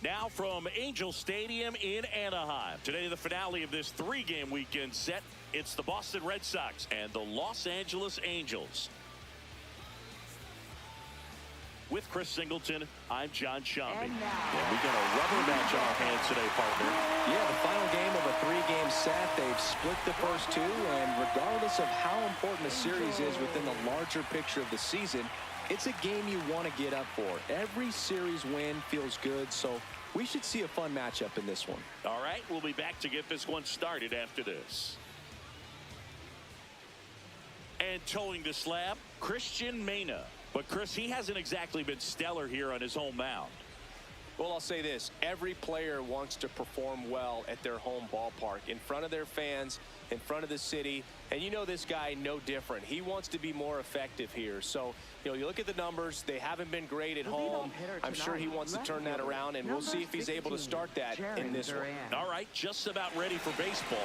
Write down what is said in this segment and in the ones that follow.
Now from Angel Stadium in Anaheim. Today, the finale of this three-game weekend set. It's the Boston Red Sox and the Los Angeles Angels. With Chris Singleton, I'm John Shambi. And we got a rubber match on our hands today, partner. Yeah, the final game of a three-game set. They've split the first two, and regardless of how important a series is within the larger picture of the season, it's a game you want to get up for. Every series win feels good, so we should see a fun matchup in this one. All right, we'll be back to get this one started after this. And towing the slab, Christian Mena. But, Chris, he hasn't exactly been stellar here on his home mound. Well, I'll say this. Every player wants to perform well at their home ballpark, in front of their fans, in front of the city. And you know this guy no different. He wants to be more effective here. So, you look at the numbers. They haven't been great at home. I'm sure he wants to turn that around, and we'll see if he's able to start that in this one. All right, just about ready for baseball.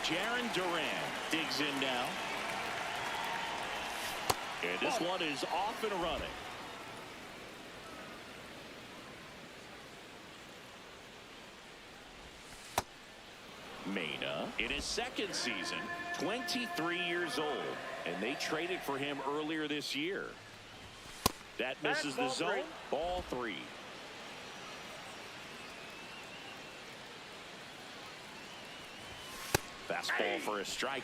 Jarren Duran digs in now. And this one is off and running. Mena, in his second season, 23 years old. And they traded for him earlier this year. That misses the zone. Ball three. Fastball for a strike.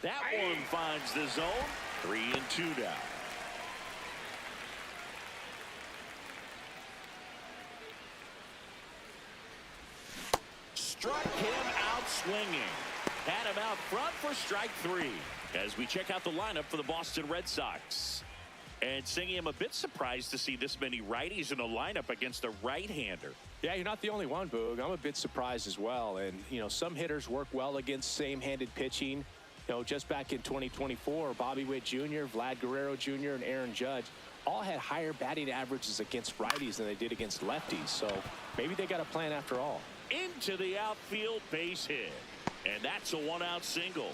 That one finds the zone. 3-2 now. Struck him out swinging. Had him out front for strike three. As we check out the lineup for the Boston Red Sox. And Singy, I'm a bit surprised to see this many righties in the lineup against a right-hander. Yeah, you're not the only one, Boog. I'm a bit surprised as well. And, some hitters work well against same-handed pitching. Just back in 2024, Bobby Witt Jr., Vlad Guerrero Jr., and Aaron Judge all had higher batting averages against righties than they did against lefties. So maybe they got a plan after all. Into the outfield, base hit. And that's a one-out single.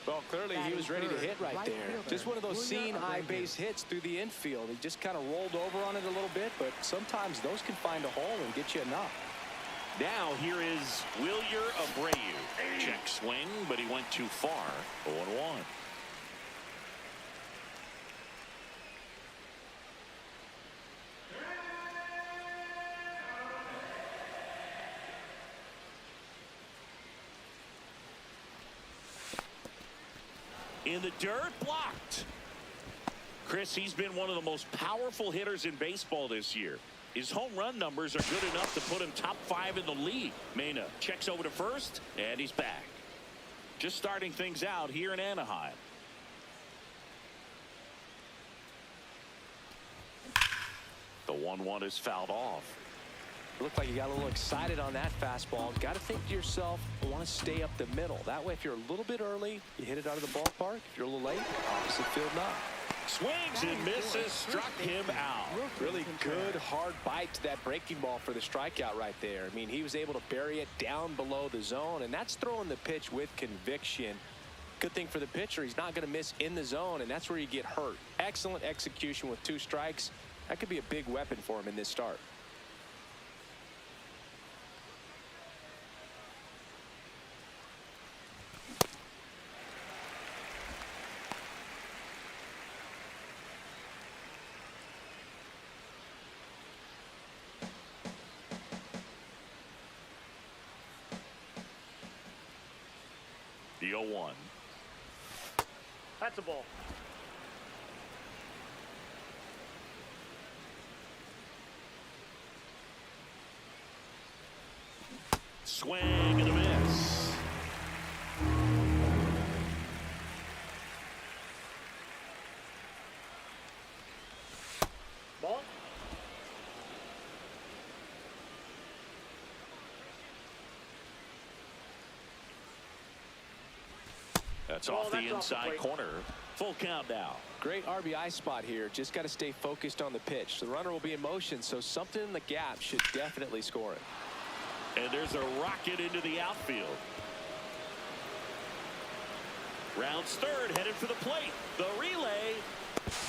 Well, clearly he was ready to hit right there. Just one of those seeing eye base hits through the infield. He just kind of rolled over on it a little bit, but sometimes those can find a hole and get you enough. Now here is Wilyer Abreu. Check swing, but he went too far. 0-1. In the dirt, blocked. Chris, he's been one of the most powerful hitters in baseball this year. His home run numbers are good enough to put him top 5 in the league. Mena checks over to first, and he's back. Just starting things out here in Anaheim. The 1-1 is fouled off. It looked like you got a little excited on that fastball. Got to think to yourself, I want to stay up the middle. That way, if you're a little bit early, you hit it out of the ballpark. If you're a little late, opposite field knock. Swings and misses, struck him out. Really good, hard bite to that breaking ball for the strikeout right there. I mean, he was able to bury it down below the zone, and that's throwing the pitch with conviction. Good thing for the pitcher, he's not going to miss in the zone, and that's where you get hurt. Excellent execution with 2 strikes. That could be a big weapon for him in this start. The 0-1. That's a ball. Swing and a miss. Ball. That's off the inside corner. Full count now. Great RBI spot here. Just got to stay focused on the pitch. The runner will be in motion, so something in the gap should definitely score it. And there's a rocket into the outfield. Rounds third, headed for the plate. The relay.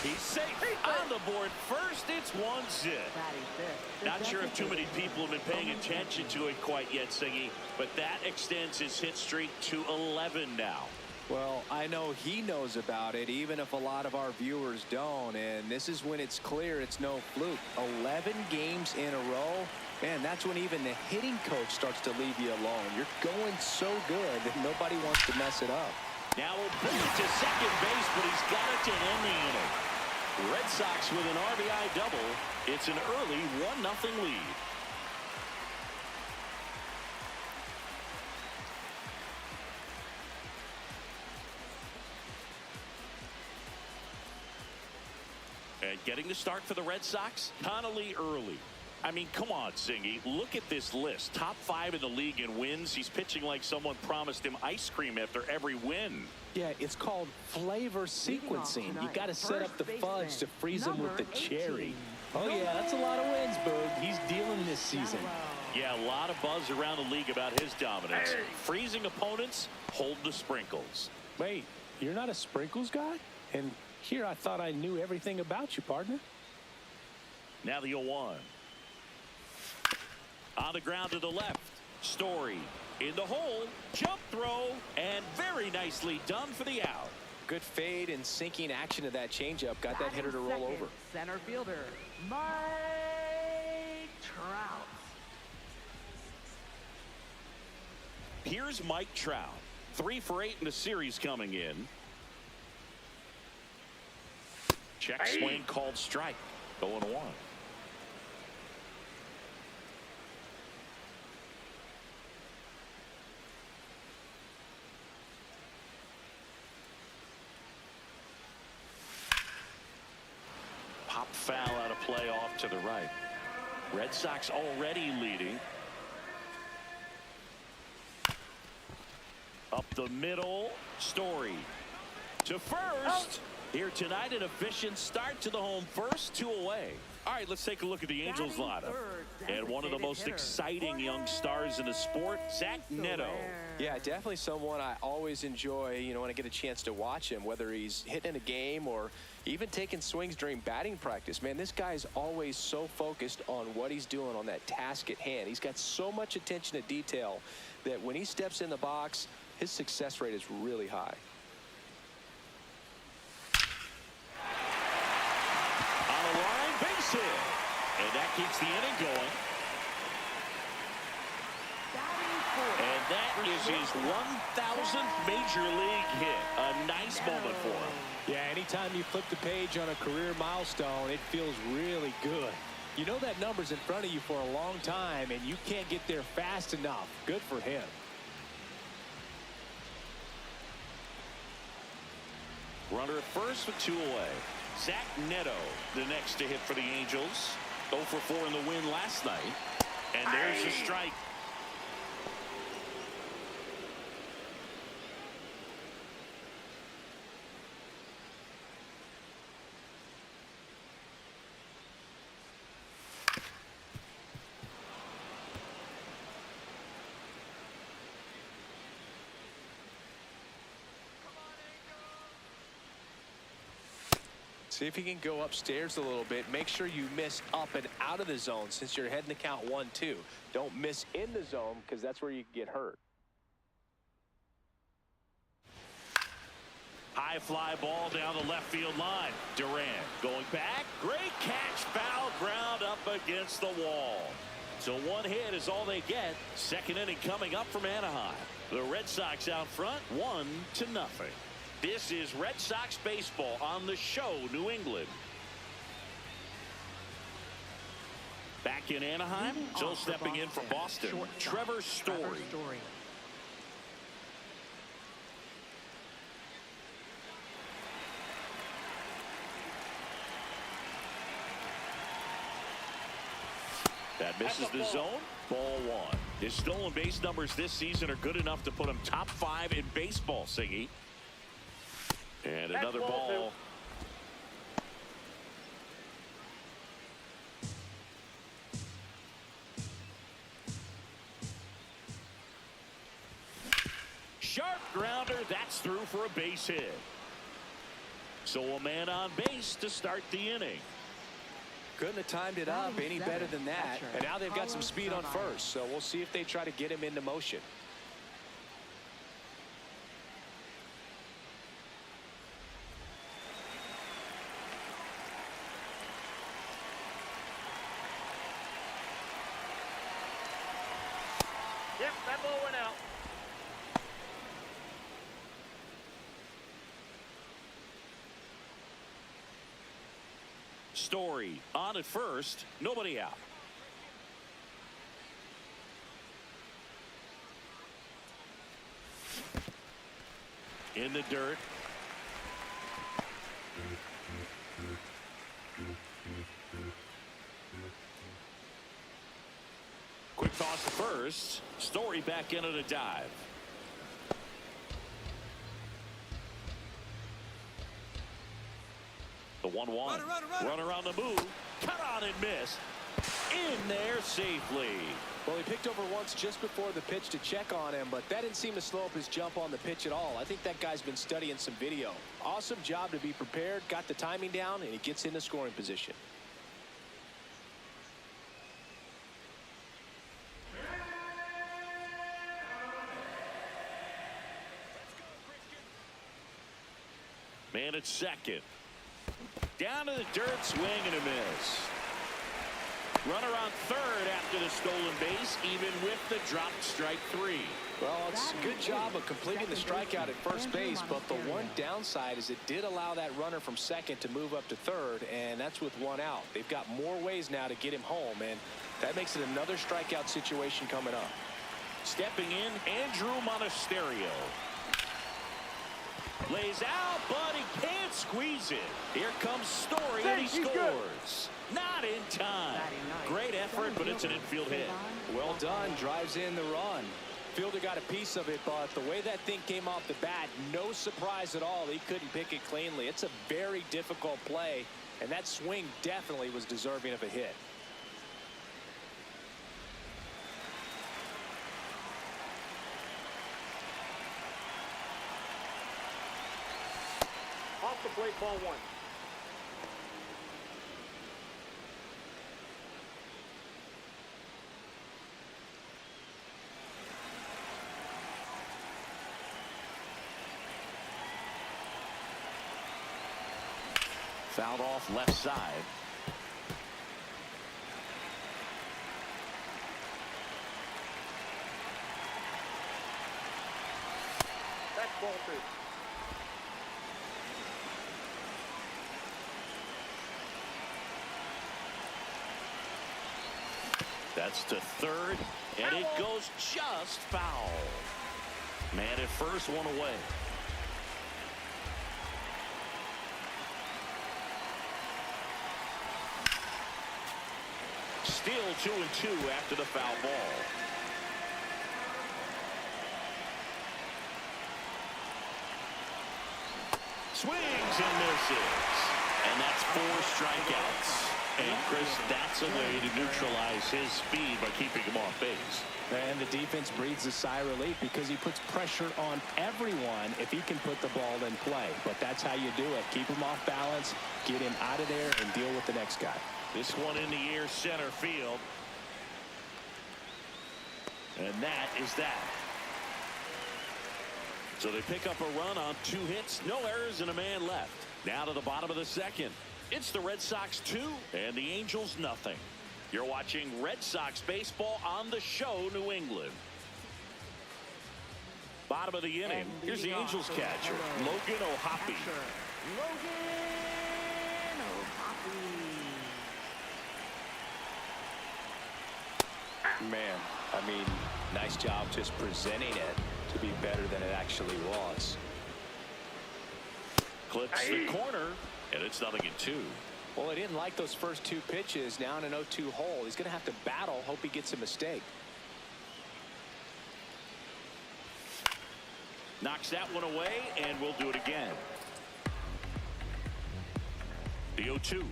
He's safe. On the board first, it's 1-0. Not sure if too many people have been paying attention to it quite yet, Singy, but that extends his hit streak to 11 now. Well, I know he knows about it, even if a lot of our viewers don't. And this is when it's clear it's no fluke. 11 games in a row. Man, that's when even the hitting coach starts to leave you alone. You're going so good that nobody wants to mess it up. Now we'll pull it to second base, but he's got it to end the inning. Red Sox with an RBI double. It's an early 1-0 lead. And getting the start for the Red Sox, Connolly early. I mean, come on, Singy. Look at this list. Top 5 in the league in wins. He's pitching like someone promised him ice cream after every win. Yeah, it's called flavor sequencing. You got to set up the fudge to freeze them with the cherry. Oh, yeah, that's a lot of wins, Boog. He's dealing this season. Yeah, a lot of buzz around the league about his dominance. Freezing opponents, hold the sprinkles. Wait, you're not a sprinkles guy? And here I thought I knew everything about you, partner. Now the 0-1. On the ground to the left. Story in the hole. Jump throw. And very nicely done for the out. Good fade and sinking action of that changeup. Got that hitter to roll over. Center fielder, Mike Trout. Here's Mike Trout. 3 for 8 in the series coming in. Check swing called strike. 0-1. Pop foul out of play off to the right. Red Sox already leading. Up the middle. Story to first. Here tonight, an efficient start to the home first, 2 away. All right, let's take a look at the Angels lineup. And one of the most exciting young stars in the sport, Zach Neto. Yeah, definitely someone I always enjoy, when I get a chance to watch him, whether he's hitting in a game or even taking swings during batting practice. Man, this guy's always so focused on what he's doing on that task at hand. He's got so much attention to detail that when he steps in the box, his success rate is really high. On a line base hit. And that keeps the inning going. And that is his 1,000th major league hit. A nice moment for him. Yeah, anytime you flip the page on a career milestone, it feels really good. You know that number's in front of you for a long time, and you can't get there fast enough. Good for him. Runner at first with 2 away. Zach Neto, the next to hit for the Angels. 0 for 4 in the win last night. And there's the strike. See if you can go upstairs a little bit. Make sure you miss up and out of the zone since you're heading to count 1-2. Don't miss in the zone because that's where you can get hurt. High fly ball down the left field line. Durant going back. Great catch. Foul ground up against the wall. So 1 hit is all they get. Second inning coming up from Anaheim. The Red Sox out front 1-0. This is Red Sox baseball on the show, New England. Back in Anaheim, still stepping in for Boston, Trevor Story. That misses the zone. Ball 1. His stolen base numbers this season are good enough to put him top 5 in baseball, Siggy. And another ball. Sharp grounder. That's through for a base hit. So a man on base to start the inning. Couldn't have timed it up any better than that. And now they've got some speed on first. So we'll see if they try to get him into motion. Yep, that ball went out. Story on at first, nobody out. In the dirt. Quick toss to first. Story back in at a dive. The 1-1. Run around the move. Cut on and miss. In there safely. Well, he picked over once just before the pitch to check on him, but that didn't seem to slow up his jump on the pitch at all. I think that guy's been studying some video. Awesome job to be prepared, got the timing down, and he gets into scoring position. Man at second. Down to the dirt, swing and a miss. Runner on third after the stolen base, even with the dropped strike 3. Well, it's a good job of completing the strikeout at first base, but the one downside is it did allow that runner from second to move up to third, and that's with one out. They've got more ways now to get him home, and that makes it another strikeout situation coming up. Stepping in, Andrew Monasterio. Lays out, but he can't squeeze it. Here comes Story, and he scores. Not in time. Great effort, but it's an infield hit. Well done. Drives in the run. Fielder got a piece of it, but the way that thing came off the bat, no surprise at all. He couldn't pick it cleanly. It's a very difficult play, and that swing definitely was deserving of a hit. Off the plate, ball 1. Fouled off left side. That's ball 2. That's to third, and it goes just foul. Man at first, one away. Still 2-2 after the foul ball. Swings and misses. And that's 4 strikeouts. And Chris, that's a way to neutralize his speed by keeping him off base. And the defense breathes a sigh of relief because he puts pressure on everyone if he can put the ball in play. But that's how you do it. Keep him off balance, get him out of there, and deal with the next guy. This one in the air, center field. And that is that. So they pick up a run on 2 hits, no errors, and a man left. Now to the bottom of the second. It's the Red Sox 2 and the Angels nothing. You're watching Red Sox baseball on the show, New England. Bottom of the inning. Here's the Angels catcher, Logan O'Hoppe. Logan O'Hoppe. Man, I mean, nice job just presenting it to be better than it actually was. Clips the corner, and it's 0-2. Well, he didn't like those first 2 pitches. Now in an 0-2 hole, he's going to have to battle. Hope he gets a mistake. Knocks that one away, and we'll do it again. The 0-2.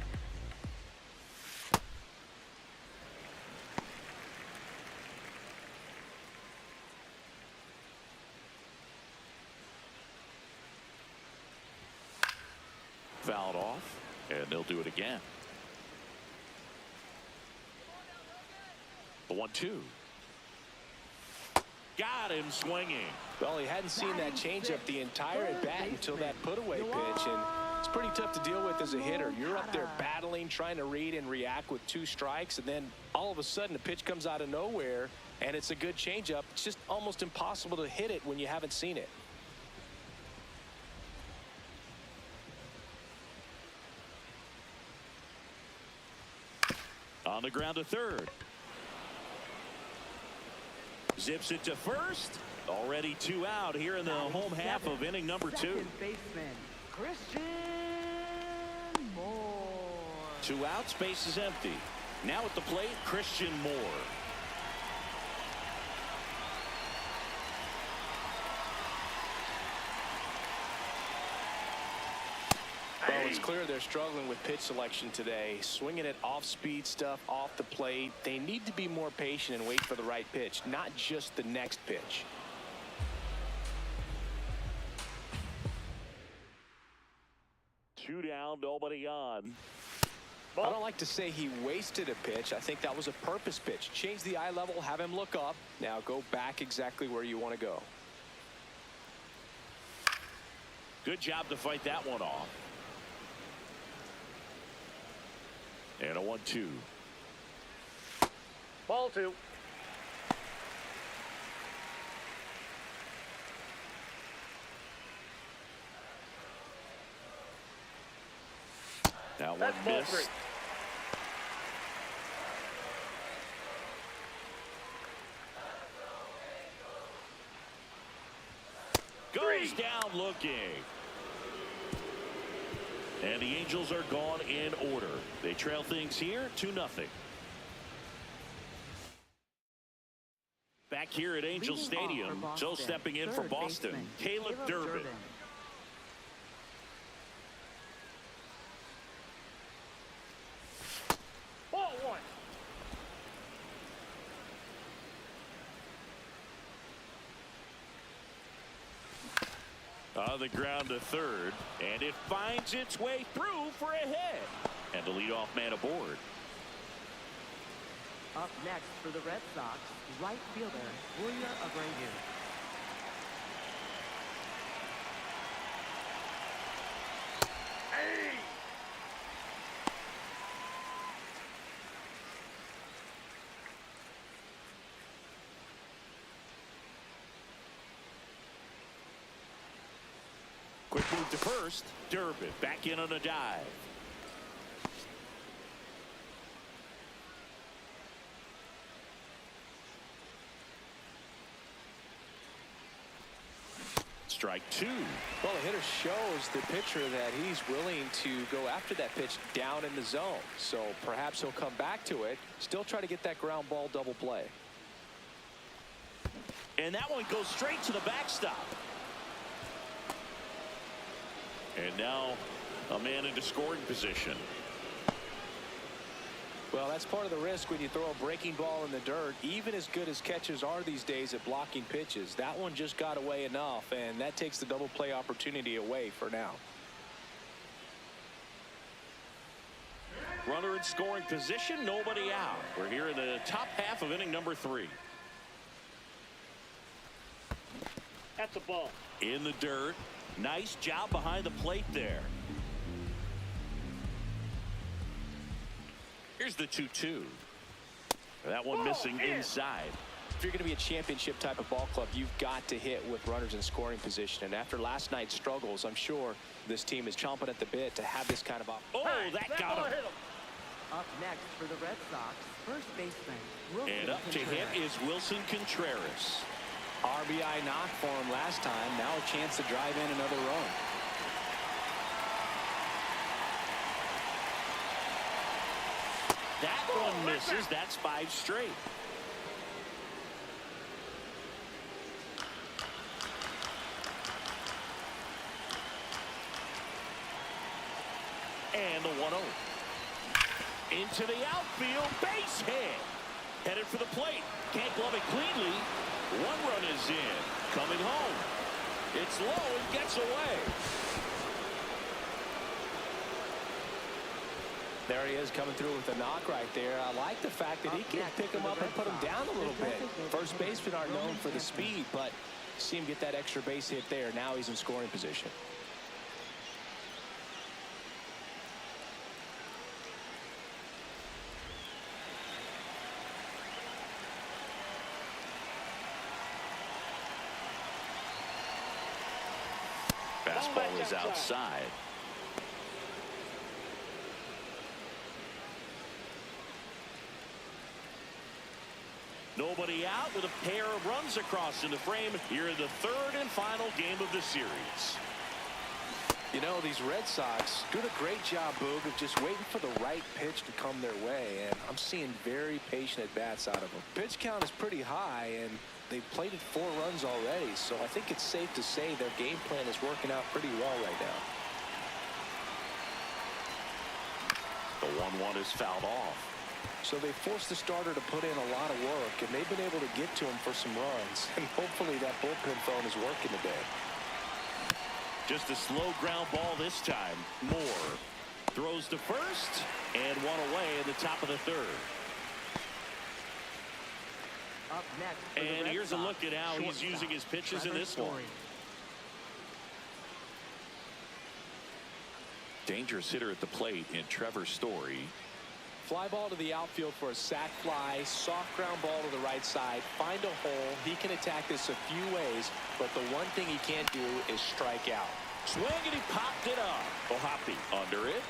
fouled off, and they'll do it again. The 1-2. Got him swinging. Well, he hadn't seen that changeup the entire at bat until that put-away pitch, and it's pretty tough to deal with as a hitter. You're up there battling, trying to read and react with 2 strikes, and then all of a sudden a pitch comes out of nowhere, and it's a good changeup. It's just almost impossible to hit it when you haven't seen it. On the ground to third. Zips it to first. Already 2 out here in the home half of inning number 2. Second baseman, Christian Moore. 2 outs, base is empty. Now at the plate, Christian Moore. Well, it's clear they're struggling with pitch selection today. Swinging it off-speed stuff off the plate. They need to be more patient and wait for the right pitch, not just the next pitch. Two down, nobody on. I don't like to say he wasted a pitch. I think that was a purpose pitch. Change the eye level, have him look up. Now go back exactly where you want to go. Good job to fight that one off. And a 1-2. Ball 2. That one That's ball missed. 3. Goes down looking. And the Angels are gone in order. They trail things here 2-0. Back here at Angel Leading Stadium, off for so Boston, stepping in for third Boston, baseman, Caleb Durbin. Ball 1. On the ground to third, and it finds its way through for a hit. And the leadoff man aboard. Up next for the Red Sox, right fielder, William Abreu. Hey! Quick move to first. Durbin back in on a dive. Strike 2. Well, the hitter shows the pitcher that he's willing to go after that pitch down in the zone. So perhaps he'll come back to it. Still try to get that ground ball double play. And that one goes straight to the backstop. And now a man into scoring position. Well, that's part of the risk when you throw a breaking ball in the dirt. Even as good as catchers are these days at blocking pitches, that one just got away enough, and that takes the double play opportunity away for now. Runner in scoring position, nobody out. We're here in the top half of inning number 3. That's a ball. In the dirt. Nice job behind the plate there. Here's the 2-2. That one missing inside. If you're going to be a championship type of ball club, you've got to hit with runners in scoring position. And after last night's struggles, I'm sure this team is chomping at the bit to have this kind of opportunity. Oh, that got him. Up next for the Red Sox, first baseman, Wilson And up to hit Contreras. is Wilson Contreras. RBI knock for him last time. Now a chance to drive in another run. That one misses. That's 5 straight. And the 1-0. Into the outfield, base hit. Headed for the plate. Can't glove it cleanly. 1 run is in. Coming home. It's low and gets away. There he is coming through with a knock right there. I like the fact that he can pick him up and put him down a little bit. First basemen aren't known for the speed, but see him get that extra base hit there. Now he's in scoring position. Fastball is outside. Nobody out with a pair of runs across in the frame here in the third and final game of the series. You know, these Red Sox do a great job, Boog, of just waiting for the right pitch to come their way, and I'm seeing very patient at-bats out of them. Pitch count is pretty high, and they've plated 4 runs already, so I think it's safe to say their game plan is working out pretty well right now. The 1-1 is fouled off. So they forced the starter to put in a lot of work, and they've been able to get to him for some runs, and hopefully that bullpen phone is working today. Just a slow ground ball this time. Moore throws to first, and one away in the top of the third. Up next for the And Red here's a Sox, look at how he's shortstop, using his pitches in Trevor this one. Story. Dangerous hitter at the plate in Trevor Story. Fly ball to the outfield for a sac fly. Soft ground ball to the right side. Find a hole. He can attack this a few ways, but the one thing he can't do is strike out. Swing, and he popped it up. Ohapi under it.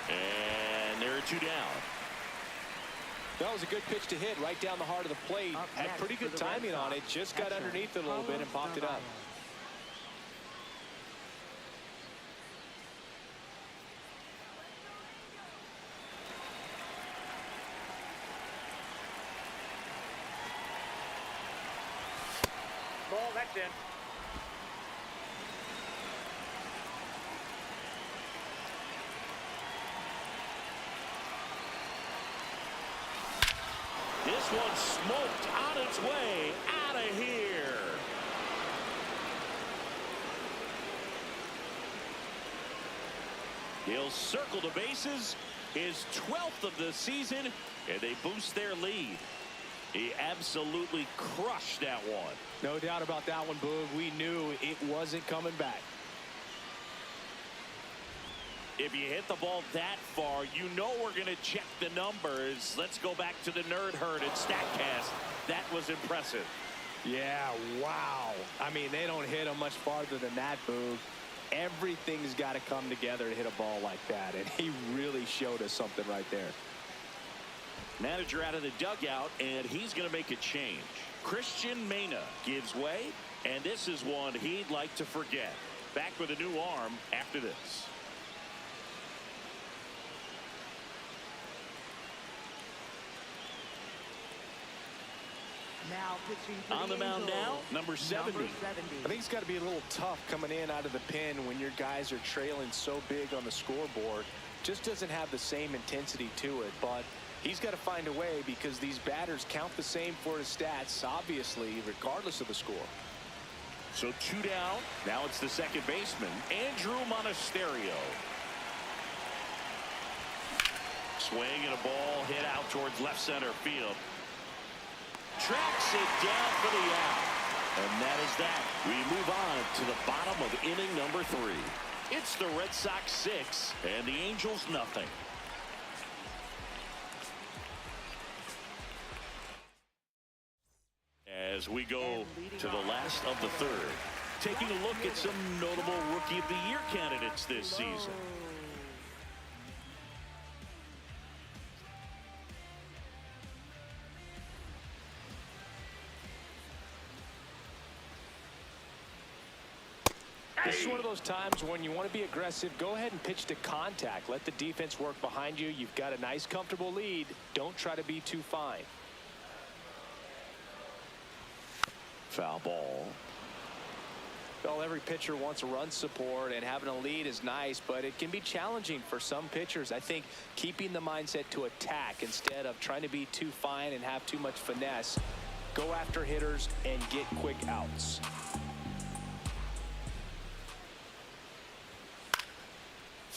And there are 2 down. That was a good pitch to hit right down the heart of the plate. Up Had next pretty for good the Red timing on Sox, it. Just got catcher, underneath it a little bit and popped it up. Ball, that's in. This one smoked on its way out of here. He'll circle the bases, his 12th of the season, and they boost their lead. He absolutely crushed that one. No doubt about that one, Boog. We knew it wasn't coming back. If you hit the ball that far, you know we're going to check the numbers. Let's go back to the Nerd Herd and StatCast. That was impressive. Yeah, wow. I mean, they don't hit him much farther than that, Boog. Everything's got to come together to hit a ball like that, and he really showed us something right there. Manager out of the dugout, and he's going to make a change. Christian Mena gives way, and this is one he'd like to forget. Back with a new arm after this. Now pitching for On the mound Angels, now, number 70. I think it's got to be a little tough coming in out of the pen when your guys are trailing so big on the scoreboard. Just doesn't have the same intensity to it, but he's got to find a way because these batters count the same for his stats, obviously, regardless of the score. So 2 down. Now it's the second baseman, Andrew Monasterio. Swing and a ball hit out towards left center field. Tracks it down for the out. And that is that. We move on to the bottom of inning number 3. It's the Red Sox 6 and the Angels nothing. As we go to the last of the third, taking a look at some notable Rookie of the Year candidates this season. This is one of those times when you want to be aggressive. Go ahead and pitch to contact. Let the defense work behind you. You've got a nice, comfortable lead. Don't try to be too fine. Foul ball. Well, every pitcher wants a run support, and having a lead is nice, but it can be challenging for some pitchers. I think keeping the mindset to attack instead of trying to be too fine and have too much finesse. Go after hitters and get quick outs.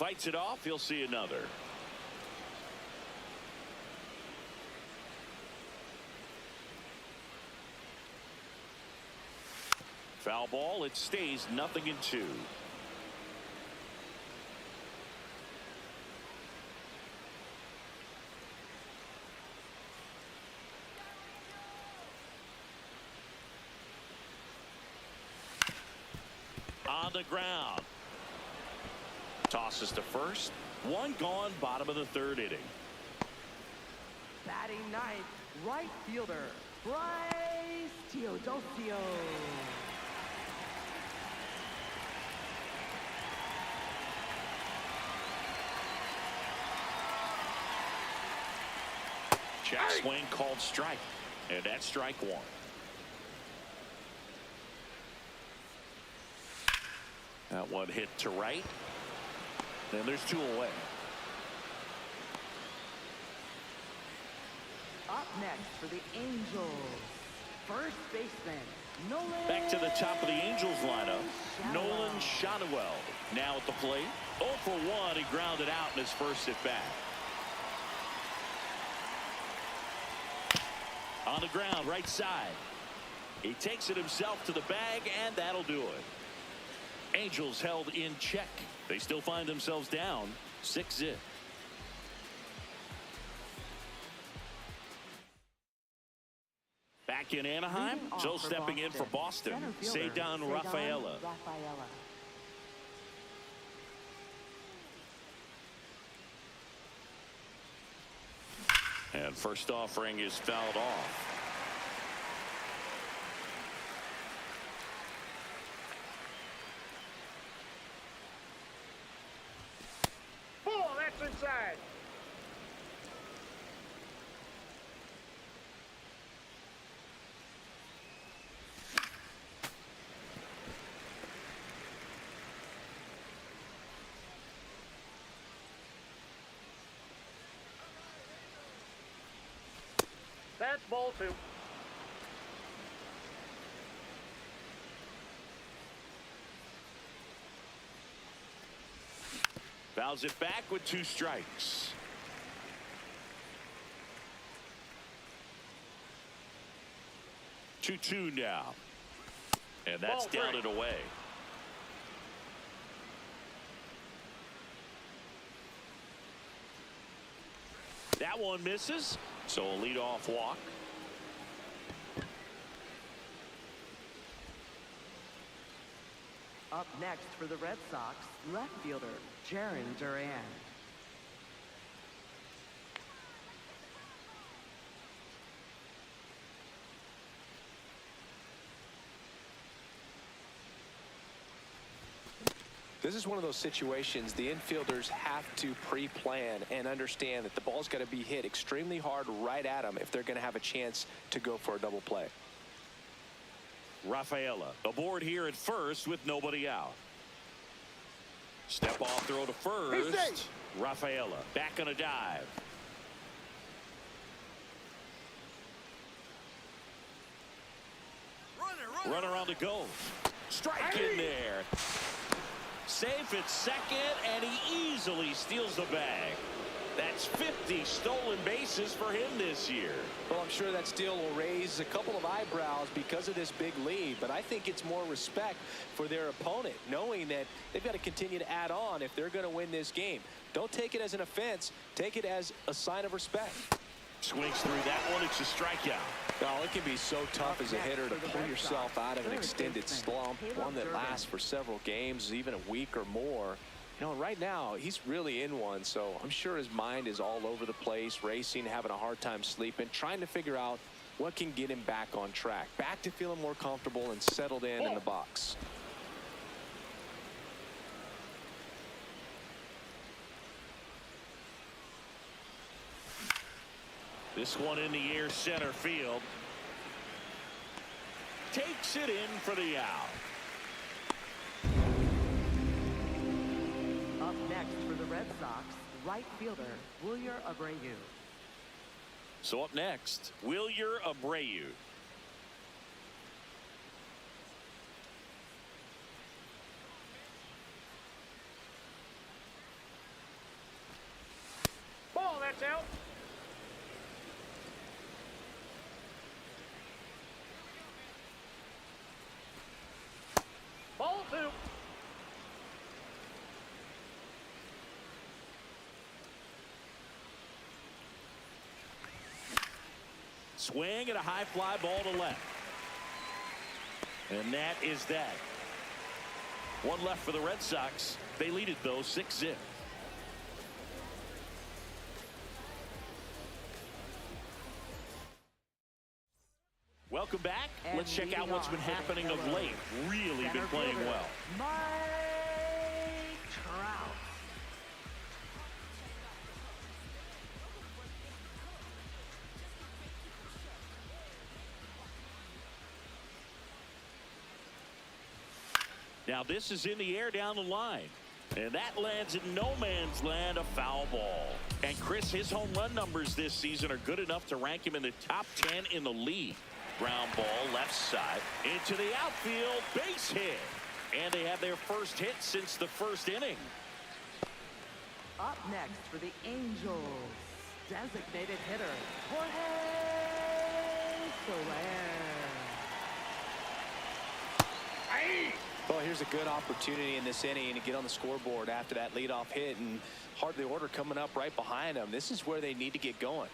fights it off. He'll see another. Foul ball. It stays 0-2. On the ground. Tosses to first. One gone, bottom of the third inning. Batting ninth, right fielder, Bryce Teodosio. Check swing called strike. And that's strike one. That one hit to right. And there's two away. Up next for the Angels, first baseman, Nolan. Back to the top of the Angels lineup, Nolan Shotwell. Now at the plate. 0 for 1. He grounded out in his first at bat. On the ground, right side. He takes it himself to the bag, and that'll do it. Angels held in check. They still find themselves down 6-0. Back in Anaheim, so stepping in for Boston, Cedar Rafaela. And first offering is fouled off. Oh, that's inside. That's ball two. Fouls it back with 2 strikes. Two now. And that's Ball down three. and away. That one misses. So a leadoff walk. Up next for the Red Sox, left fielder, Jarren Duran. This is one of those situations the infielders have to pre-plan and understand that the ball's got to be hit extremely hard right at them if they're going to have a chance to go for a double play. Rafaela aboard here at first with nobody out. Step off throw to first. Rafaela back on a dive. Runner on the go. Strike in there. Safe at second, and he easily steals the bag. That's 50 stolen bases for him this year. Well, I'm sure that steal will raise a couple of eyebrows because of this big lead, but I think it's more respect for their opponent, knowing that they've got to continue to add on if they're going to win this game. Don't take it as an offense. Take it as a sign of respect. Swings through that one. It's a strikeout. Well, it can be so tough as a hitter to pull yourself out of an extended slump, one that lasts for several games, even a week or more. You know, right now, he's really in one, so I'm sure his mind is all over the place, racing, having a hard time sleeping, trying to figure out what can get him back on track, back to feeling more comfortable and settled in the box. This one in the air center field. Takes it in for the out. Up next for the Red Sox, right fielder, Wilyer Abreu. So up next, Wilyer Abreu. swing and a high fly ball to left. And that is that. One left for the Red Sox. They lead it, though, 6-0. Welcome back. And let's check out what's been happening of late. Really been playing well. Mike Trout. Now this is in the air down the line. And that lands in no man's land, a foul ball. And Chris, his home run numbers this season are good enough to rank him in the top 10 in the league. Ground ball left side into the outfield, base hit. And they have their first hit since the first inning. Up next for the Angels, designated hitter, Jorge Soler. Well, here's a good opportunity in this inning to get on the scoreboard after that leadoff hit, and hardly order coming up right behind them. This is where they need to get going.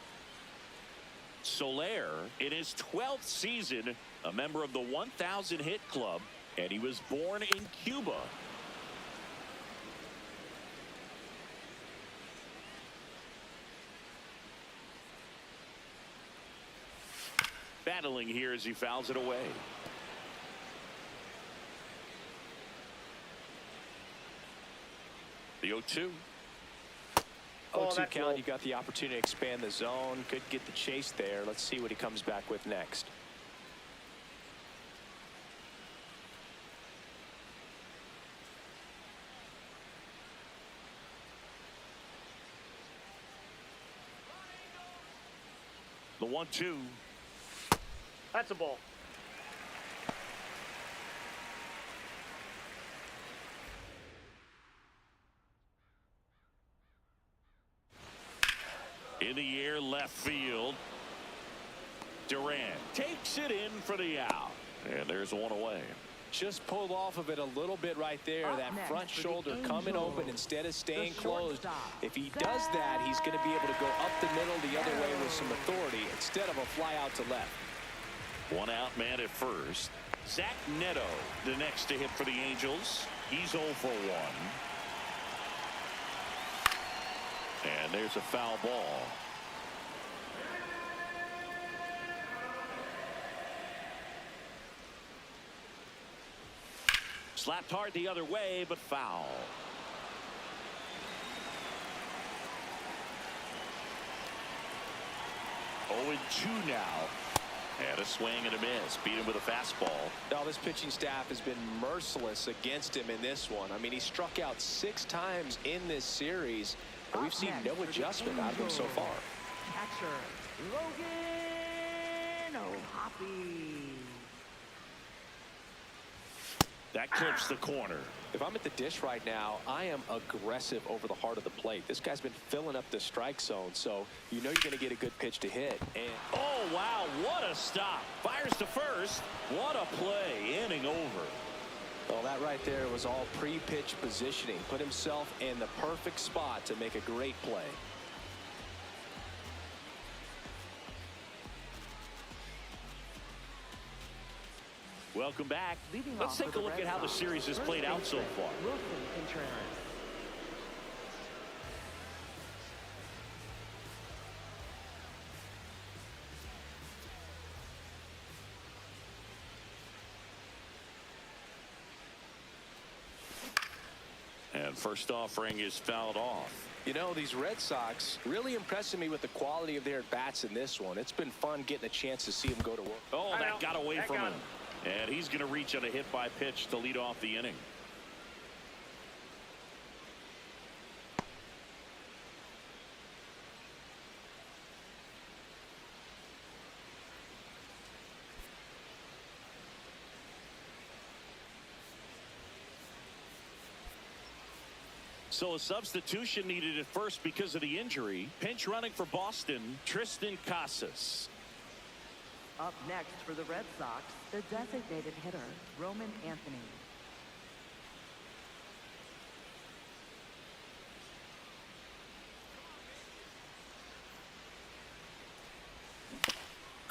Soler, in his 12th season, a member of the 1,000 hit club, and he was born in Cuba. Battling here as he fouls it away. The 0-2. 0-2 count. You've got the opportunity to expand the zone. Could get the chase there. Let's see what he comes back with next. The 1-2. That's a ball. In the air left field. Durant takes it in for the out. And there's one away. Just pulled off of it a little bit right there. Up That next front for the shoulder coming Angels, open instead of staying the closed. shortstop, If he does that, he's going to be able to go up the middle the other way with some authority instead of a fly out to left. One out man at first. Zach Neto, the next to hit for the Angels. He's 0 for 1. And there's a foul ball. Slapped hard the other way, but foul. Oh, and 2 now. And a swing and a miss. Beat him with a fastball. Now this pitching staff has been merciless against him in this one. I mean, he struck out 6 times in this series, and we've seen no adjustment out of him so far. Catcher, Logan O'Hoppe. That clips the corner. If I'm at the dish right now, I am aggressive over the heart of the plate. This guy's been filling up the strike zone, so you know you're going to get a good pitch to hit. And oh, wow, what a stop. Fires to first. What a play. Inning over. well, that right there was all pre-pitch positioning. Put himself in the perfect spot to make a great play. Welcome back. Leading Let's off take for a the look Red at how the Sox, series has first played out so baseman, far. Wilson Contreras. And first offering is fouled off. You know, these Red Sox really impressing me with the quality of their at-bats in this one. It's been fun getting a chance to see them go to work. Oh, I that know. got away That from got him. And he's going to reach on a hit by pitch to lead off the inning. So a substitution needed at first because of the injury. Pinch running for Boston, Tristan Casas. Up next for the Red Sox, the designated hitter, Roman Anthony.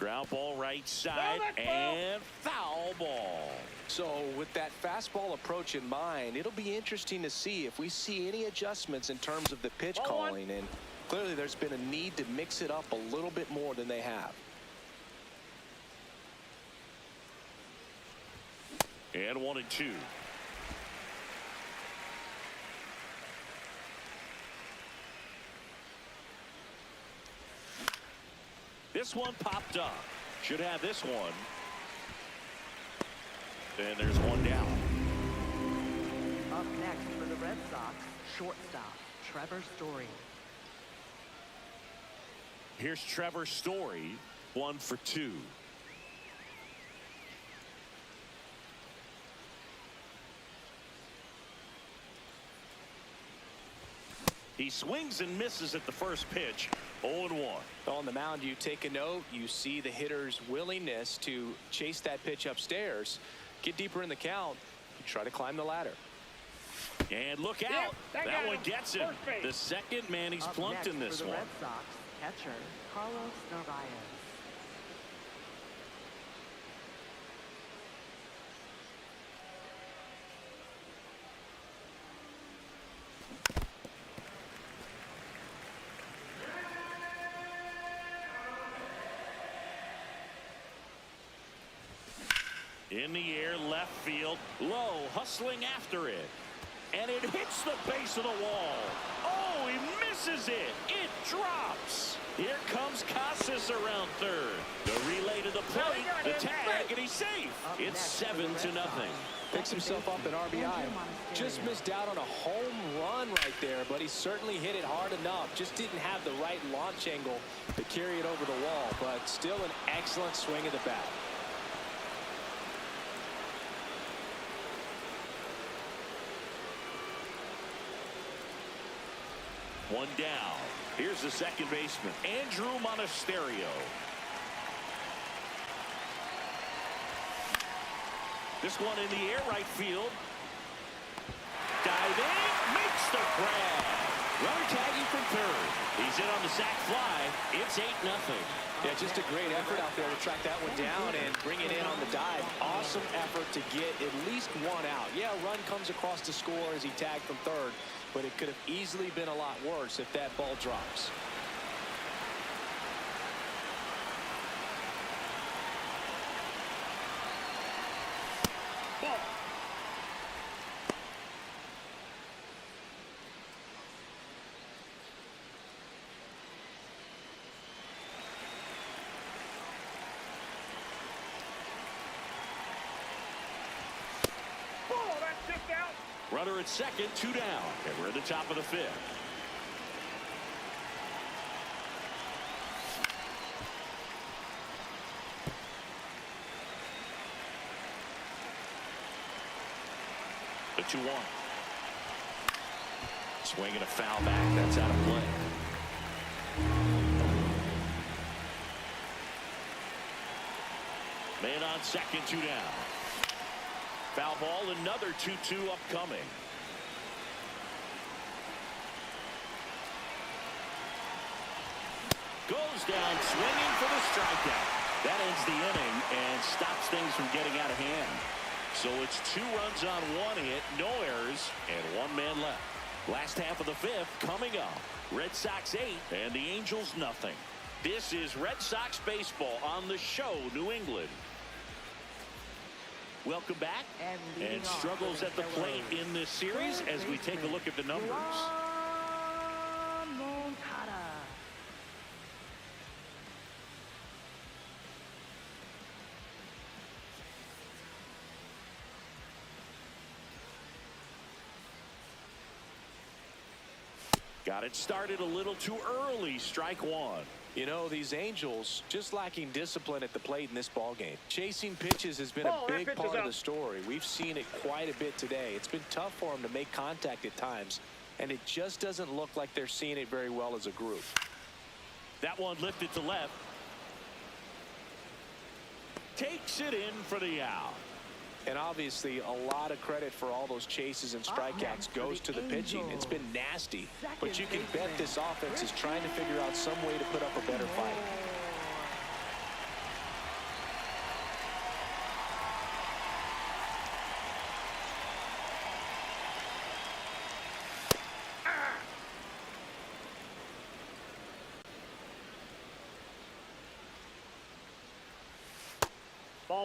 Ground ball right side and foul ball. So with that fastball approach in mind, it'll be interesting to see if we see any adjustments in terms of the pitch calling. And clearly there's been a need to mix it up a little bit more than they have. And 1-2. This one popped up. Should have this one. And there's one down. Up next for the Red Sox, shortstop, Trevor Story. Here's Trevor Story, 1 for 2. He swings and misses at the first pitch. 0-1. On the mound, you take a note. You see the hitter's willingness to chase that pitch upstairs, get deeper in the count, try to climb the ladder. And look out. That one gets him. The second man he's Up plunked next in this for the one. Red Sox, catcher, Carlos Narvaez. In the air, left field, low, hustling after it. And it hits the base of the wall. Oh, he misses it. It drops. Here comes Casas around third. The relay to the plate, the tag, and he's safe. It's 7-0. Picks himself up an RBI. Just missed out on a home run right there, but he certainly hit it hard enough. Just didn't have the right launch angle to carry it over the wall, but still an excellent swing of the bat. One down. Here's the second baseman, Andrew Monasterio. This one in the air, right field. Diving, makes the grab. Runner tagging from third. He's in on the sac fly. It's 8-0. Yeah, just a great effort out there to track that one down and bring it in on the dive. Awesome effort to get at least one out. Yeah, a run comes across the score as he tagged from third, but it could have easily been a lot worse if that ball drops. Ball. That's tipped out. Runner at second, 2 down. And we're at the top of the 5th. The 2-1. Swinging a foul back. That's out of play. Man on second, 2 down. Foul ball, another 2-2 upcoming. Goes down swinging for the strikeout. That ends the inning and stops things from getting out of hand. So it's 2 runs on 1 hit, no errors, and 1 man left. Last half of the 5th coming up. Red Sox 8 and the Angels nothing. This is Red Sox baseball on the show, New England. Welcome back. And struggles at the plate in this series as we take a look at the numbers. Got it started a little too early. Strike 1. You know, these Angels just lacking discipline at the plate in this ballgame. Chasing pitches has been a big part of the story. We've seen it quite a bit today. It's been tough for them to make contact at times, and it just doesn't look like they're seeing it very well as a group. That one lifted to left. Takes it in for the out. And obviously, a lot of credit for all those chases and strikeouts goes to the pitching. It's been nasty, but you can bet this offense is trying to figure out some way to put up a better fight.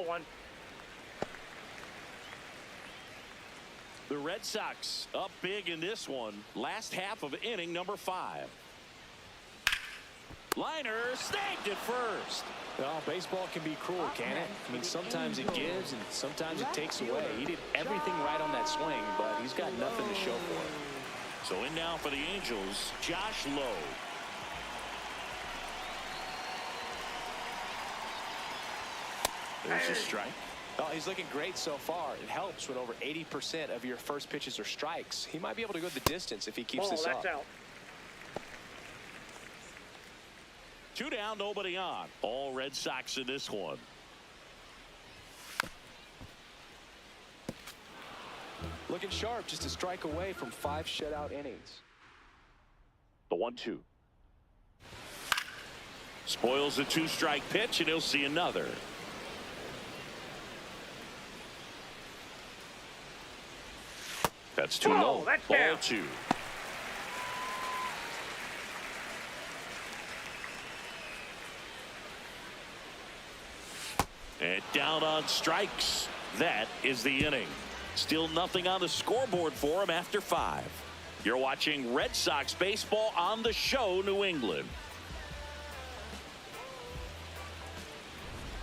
Ball one. The Red Sox up big in this one. Last half of inning number 5. Liner snagged it first. Well, baseball can be cruel, can it? I mean, sometimes it gives and sometimes it takes away. He did everything right on that swing, but he's got nothing to show for it. So in now for the Angels, Josh Lowe. There's a strike. Well, he's looking great so far. It helps when over 80% of your first pitches are strikes. He might be able to go the distance if he keeps Ball, this that's up. out. 2 down, nobody on. All Red Sox in this one. Looking sharp, just a strike away from 5 shutout innings. The 1-2. Spoils the 2-strike pitch, and he'll see another. That's too low. That's Ball down. 2. And down on strikes. That is the inning. Still nothing on the scoreboard for him after 5. You're watching Red Sox baseball on the show, New England.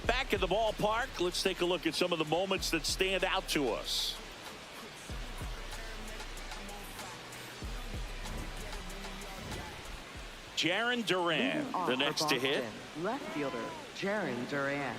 Back in the ballpark, let's take a look at some of the moments that stand out to us. Jarren Duran, Leading off the for next to hit. Boston, left fielder Jarren Duran.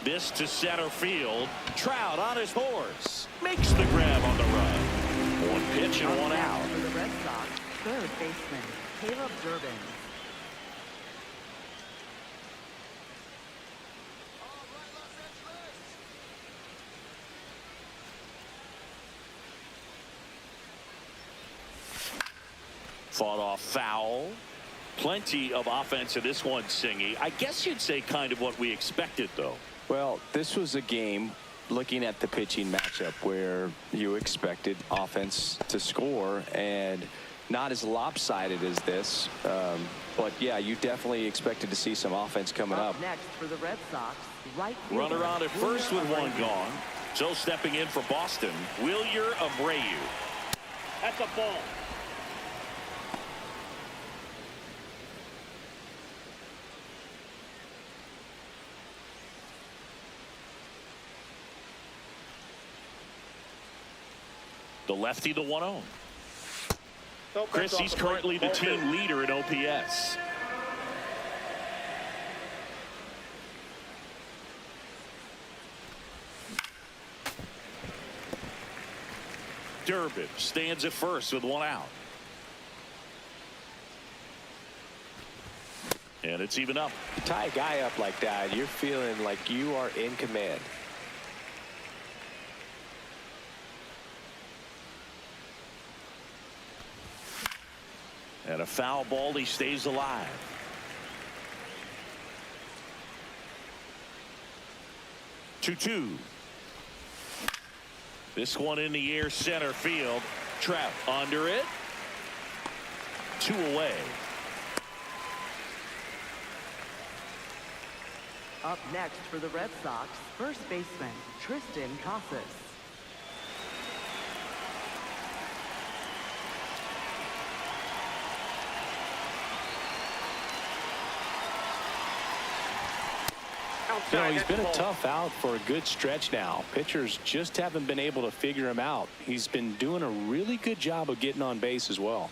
This to center field. Trout on his horse. Makes the grab on the run. 1 pitch and 1 out. For the Red Sox, third baseman Caleb Durbin. Fought off foul. Plenty of offense in this one, Singy. I guess you'd say kind of what we expected, though. Well, this was a game, looking at the pitching matchup, where you expected offense to score, and not as lopsided as this. But, yeah, you definitely expected to see some offense coming up. Next for the Red Sox, right fielder, Runner on at first with Wilyer 1 Abreu. gone. So stepping in for Boston, Wilyer Abreu. That's a ball. The lefty, the 1-0. Nope, Chris, that's off he's the plate. currently the Ball 2. team leader in OPS. Durbin stands at first with 1 out. And it's even up. You tie a guy up like that, you're feeling like you are in command. And a foul ball, he stays alive. Two. This one in the air, center field. Trout under it. 2 away. Up next for the Red Sox, first baseman Tristan Casas. You know, Outside, he's that's been a a ball. tough out for a good stretch now. Pitchers just haven't been able to figure him out. He's been doing a really good job of getting on base as well.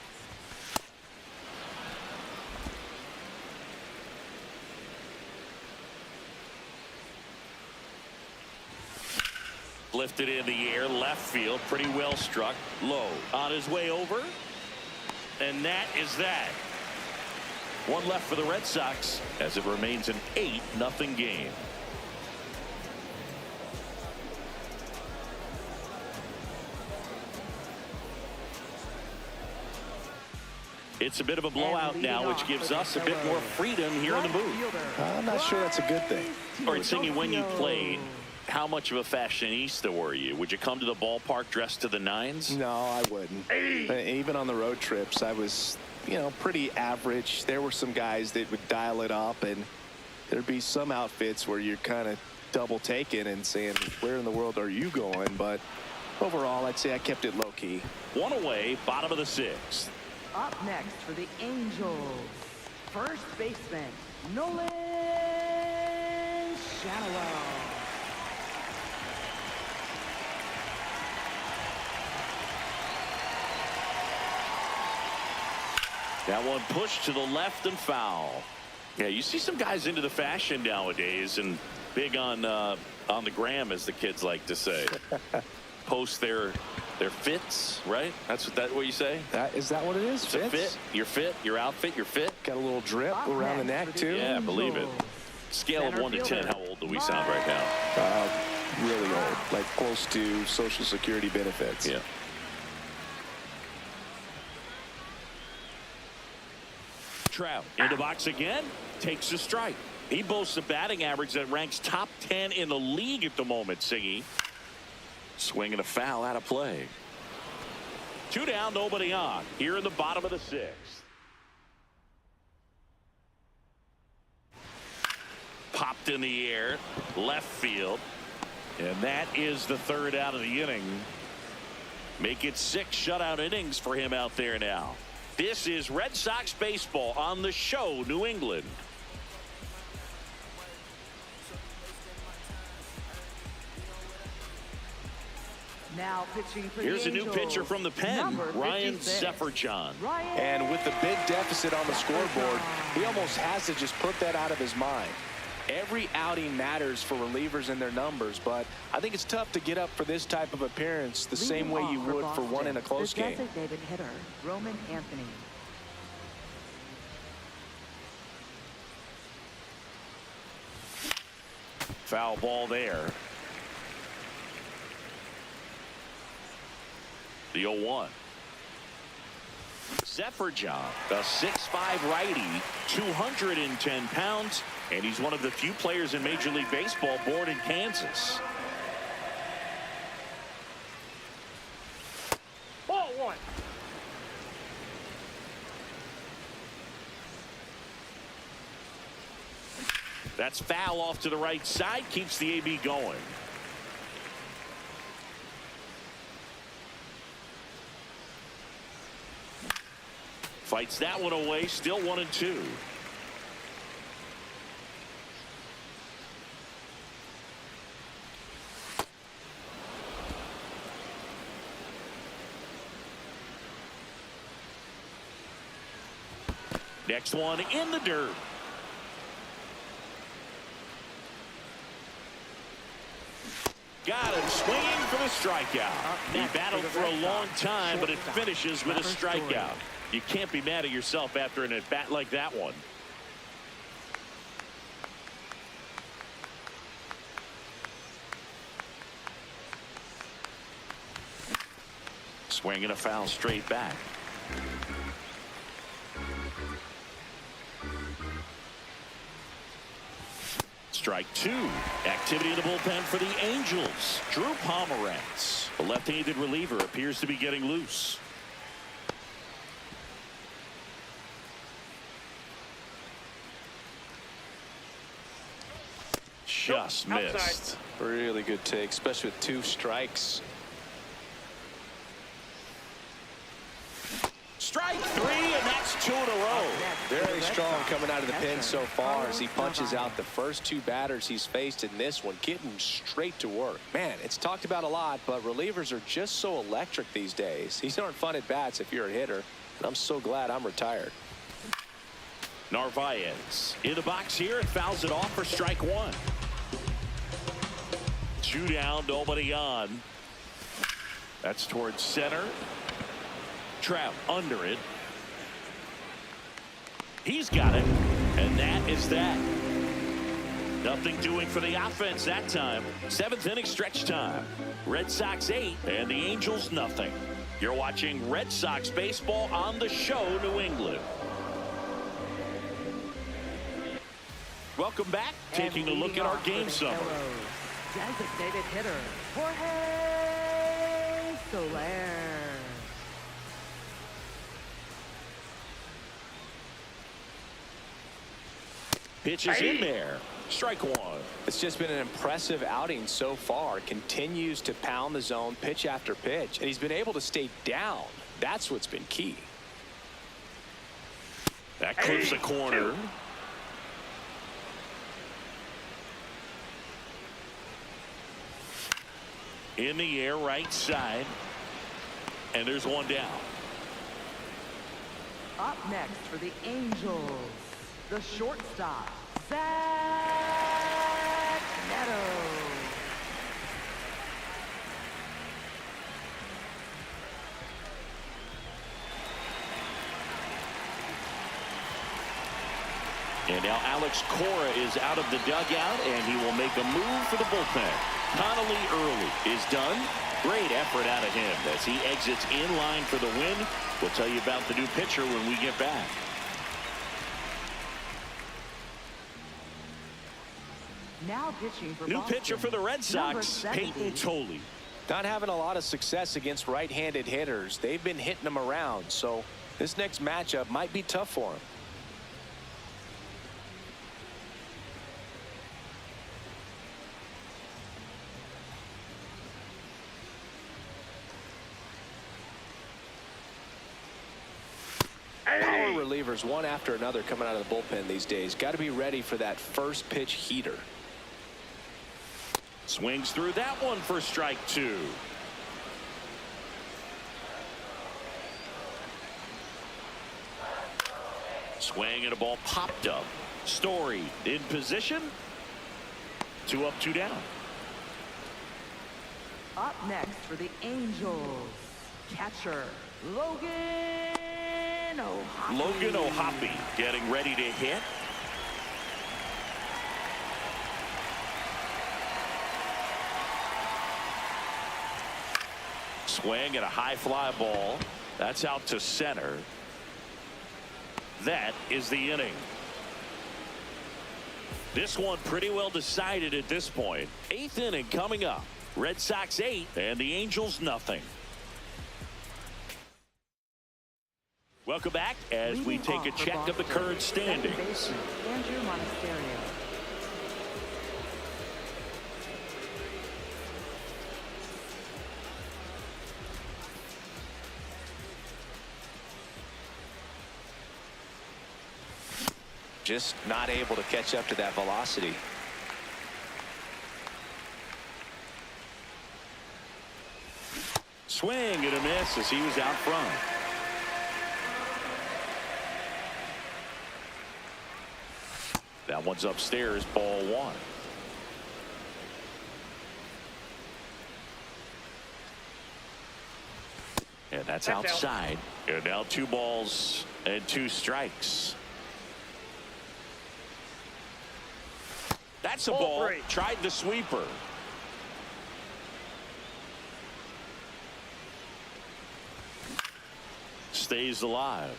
Lifted in the air, left field, pretty well struck. Low on his way over. And that is that. 1 left for the Red Sox as it remains an 8-0 game. It's a bit of a blowout now, which gives us a bit more freedom here in the booth. I'm not sure that's a good thing. All right, Singy, when you played, how much of a fashionista were you? Would you come to the ballpark dressed to the nines? No, I wouldn't. Even on the road trips, I was, pretty average. There were some guys that would dial it up, and there'd be some outfits where you're kind of double taking and saying, where in the world are you going? But overall, I'd say I kept it low key. One away, bottom of the sixth. Up next for the Angels, first baseman, Nolan Shanaway. That one pushed to the left and foul. Yeah, you see some guys into the fashion nowadays and big on the gram, as the kids like to say. Post their fits, right? That's what you say? Is that what it is? It's a fit, your fit, your outfit, your fit. Got a little drip around the neck, too. Yeah, believe it. Scale of 1 to 10, how old do we sound right now? Really old, like close to Social Security benefits. Yeah. Trout in the box again, takes a strike. He boasts a batting average that ranks top 10 in the league at the moment, Singy. Swinging a foul out of play. 2 down, nobody on. Here in the bottom of the sixth. Popped in the air, left field. And that is the 3rd out of the inning. Make it 6 shutout innings for him out there now. This is Red Sox baseball on the show, New England. Now pitching for Here's the a new Angels, pitcher from the pen, number Ryan 56. Sefferjohn. And with the big deficit on the scoreboard, he almost has to just put that out of his mind. Every outing matters for relievers and their numbers, but I think it's tough to get up for this type of appearance the same way you would for one in a close game. The designated hitter, Roman Anthony. Foul ball there. The 0-1. Sefferjohn, a 6'5" righty, 210 pounds, and he's one of the few players in Major League Baseball born in Kansas. Ball 1. That's foul off to the right side, keeps the AB going. Fights that one away, still 1-2. Next one in the dirt. Got him swinging for the strikeout. He battled for a long time, but it finishes with a strikeout. You can't be mad at yourself after an at-bat like that one. Swinging a foul straight back. Strike 2. Activity in the bullpen for the Angels. Drew Pomerantz, the left-handed reliever, appears to be getting loose. Just missed. Outside. Really good take, especially with 2 strikes. Strike 3, and that's 2 in a row. Very strong coming out of the pen so far as he punches out the first 2 batters he's faced in this one, getting straight to work. Man, it's talked about a lot, but relievers are just so electric these days. These aren't fun at bats if you're a hitter, and I'm so glad I'm retired. Narvaez in the box here and fouls it off for strike 1. 2 down, nobody on. That's towards center. Trout under it. He's got it, and that is that. Nothing doing for the offense that time. 7th inning stretch time. Red Sox 8 and the Angels nothing. You're watching Red Sox baseball on the show, New England. Welcome back. Taking a look at our game summary. Designated hitter, Jorge Soler. Pitch is in there. Strike one. It's just been an impressive outing so far. Continues to pound the zone pitch after pitch, and he's been able to stay down. That's what's been key. That clips the corner. In the air, right side. And there's one down. Up next for the Angels, the shortstop, Zach Neto. And now Alex Cora is out of the dugout, and he will make a move for the bullpen. Connolly early is done. Great effort out of him as he exits in line for the win. We'll tell you about the new pitcher when we get back. Now pitching for New Boston, pitcher for the Red number Sox, 70. Peyton Tolley. Not having a lot of success against right-handed hitters. They've been hitting them around, so this next matchup might be tough for him. Power relievers one after another coming out of the bullpen these days. Got to be ready for that first pitch heater. Swings through that one for strike two. Swing and a ball popped up. Story in position. 2 up, 2 down. Up next for the Angels, catcher, Logan O'Hoppe. Logan O'Hoppe getting ready to hit. Swing and a high fly ball. That's out to center. That is the inning. This one pretty well decided at this point. 8th inning coming up. Red Sox 8 and the Angels nothing. Welcome back as we take a check of the current standings. Andrew Monasterio. Just not able to catch up to that velocity. Swing and a miss as he was out front. That one's upstairs, ball one. And that's outside. And now 2 balls and 2 strikes. That's a ball. 3. Tried the sweeper. Stays alive.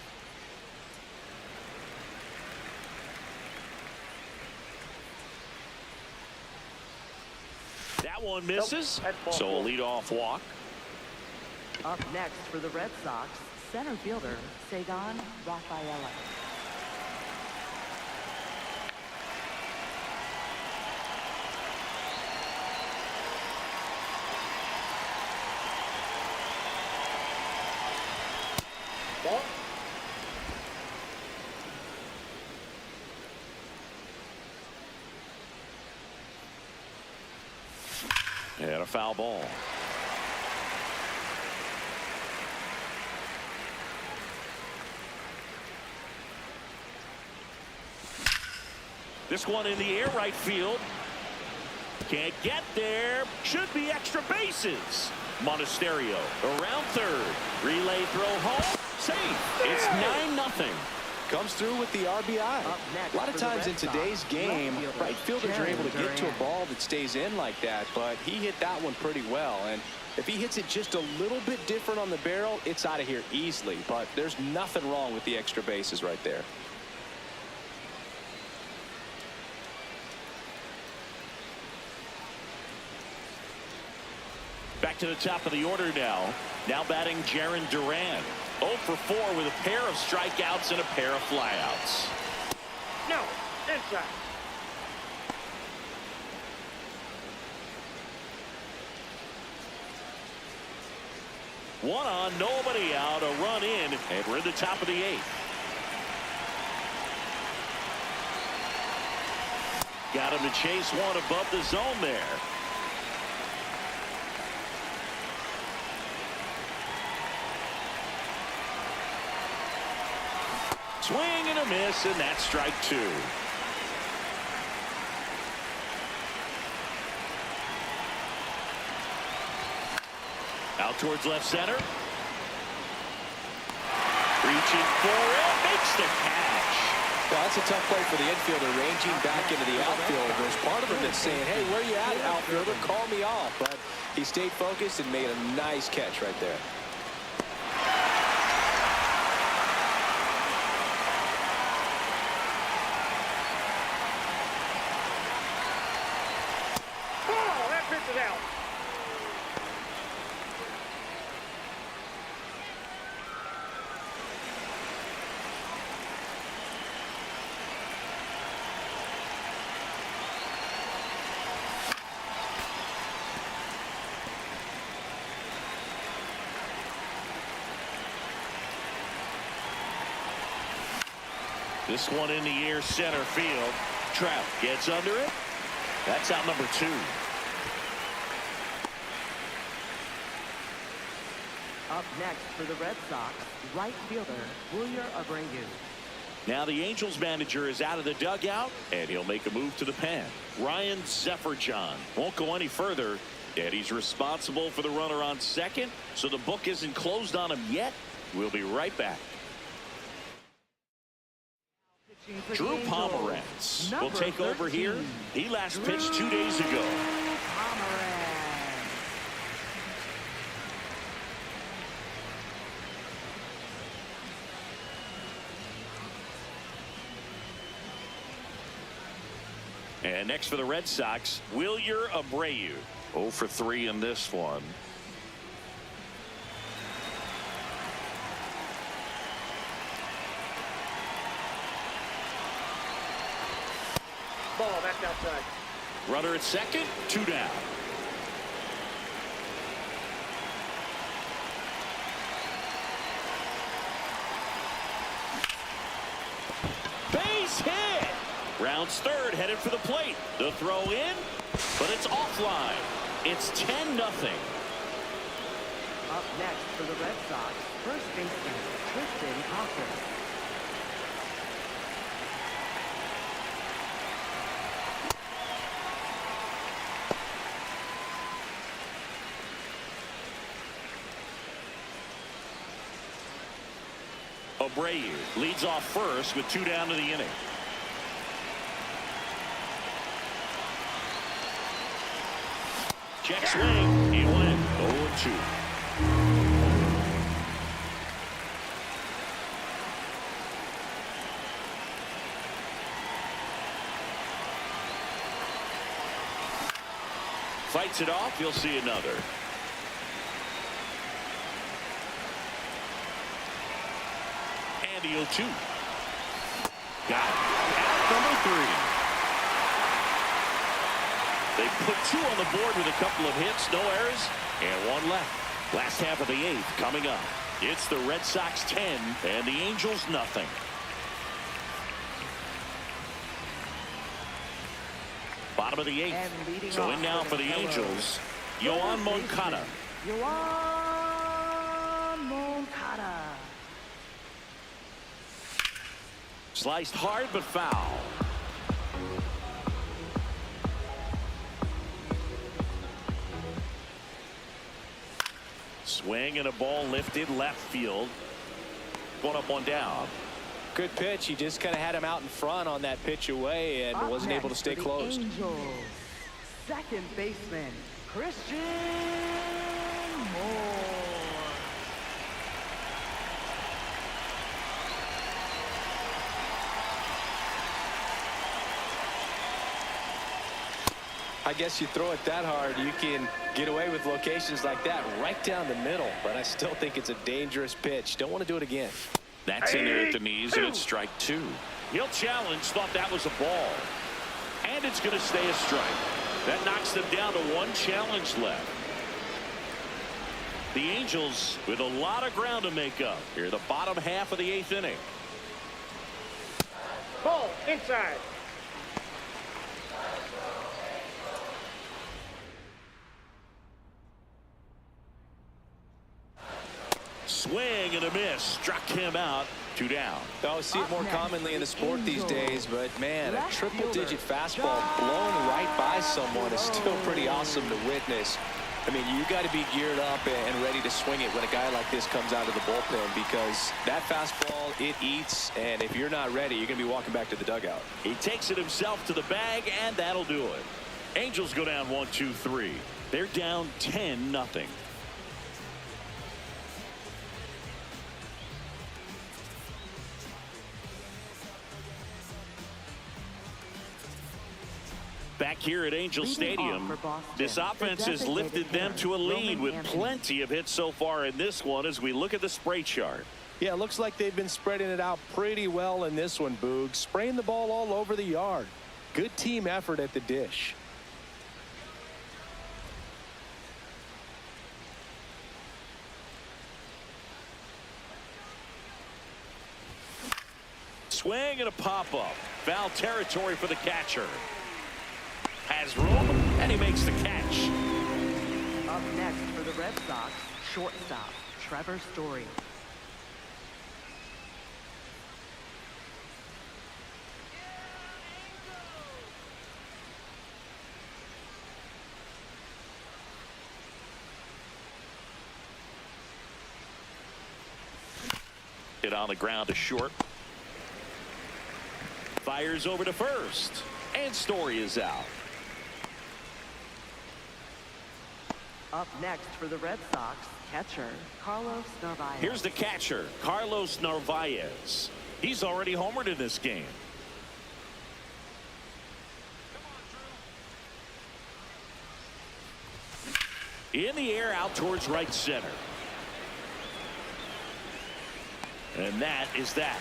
That one misses. So a leadoff walk. Up next for the Red Sox, center fielder, Sagan Rafaela. Ball. And a foul ball. This one in the air, right field. Can't get there. Should be extra bases. Monasterio around third. Relay throw home. Safe. It's 9-0. Comes through with the RBI. A lot of times in today's game, right fielders are able to get to a ball that stays in like that, but he hit that one pretty well, and If he hits it just a little bit different on the barrel, it's out of here easily. But there's nothing wrong with the extra bases right there. Back to the top of the order now. Now batting Jarren Duran. 0 for 4 with a pair of strikeouts and a pair of flyouts. No, inside. One on, nobody out, a run in, and we're in the top of the 8th. Got him to chase one above the zone there. Swing and a miss, and that's strike 2. Out towards left center. Reaching for it, makes the catch. Well, that's a tough play for the infielder, ranging back into the outfield. There's part of him that's saying, hey, where you at, outfielder? Call me off. But he stayed focused and made a nice catch right there. Oh, that pitch is out. This one in the air, center field. Trout gets under it. That's out number 2. Up next for the Red Sox, right fielder Wilyer Abreu. Now the Angels manager is out of the dugout, and he'll make a move to the pen. Ryan Zefferjohn won't go any further, and he's responsible for the runner on second, so the book isn't closed on him yet. We'll be right back. Drew Pomeranz will take over here. He last pitched 2 days ago. And next for the Red Sox, Wilyer Abreu. 0 for 3 in this one. Ball, that's outside. Runner at second, 2 down. Base hit. Rounds third, headed for the plate. The throw in, but it's offline. It's 10-0. Up next for the Red Sox, first baseman Tristan Thompson. Abreu leads off first with 2 down to the inning. Check swing. He went 0-2. Fights it off. You'll see another. And the 0-2. Got it. Out number 3. They put 2 on the board with a couple of hits, no errors, and 1 left. Last half of the 8th coming up. It's the Red Sox 10 and the Angels nothing. Bottom of the 8th. So in now for the Angels, Yoan Moncada. Yoan Moncada. Sliced hard but foul. Swing and a ball lifted left field. 1 up, 1 down. Good pitch. He just kind of had him out in front on that pitch away and wasn't able to stay close. Angels, second baseman Christian more. I guess you throw it that hard, you can get away with locations like that right down the middle. But I still think it's a dangerous pitch. Don't want to do it again. That's in there at the knees, and it's strike 2. He'll challenge, thought that was a ball. And it's going to stay a strike. That knocks them down to 1 challenge left. The Angels with a lot of ground to make up here, the bottom half of the 8th inning. Ball inside. Swing and a miss. Struck him out. 2 down. I see it more commonly in the sport these days, but man, a triple-digit fastball blown right by someone is still pretty awesome to witness. I mean, you got to be geared up and ready to swing it when a guy like this comes out of the bullpen, because that fastball, it eats, and if you're not ready, you're going to be walking back to the dugout. He takes it himself to the bag, and that'll do it. Angels go down 1-2-3. They're down 10-0. Back here at Angel Stadium, this offense has lifted them to a lead with plenty of hits so far in this one as we look at the spray chart. Yeah, it looks like they've been spreading it out pretty well in this one, Boog. Spraying the ball all over the yard. Good team effort at the dish. Swing and a pop-up. Foul territory for the catcher. Has room, and he makes the catch. Up next for the Red Sox, shortstop, Trevor Story. Hit on the ground to short. Fires over to first, and Story is out. Up next for the Red Sox, catcher, Carlos Narvaez. Here's the catcher, Carlos Narvaez. He's already homered in this game. In the air, out towards right center. And that is that.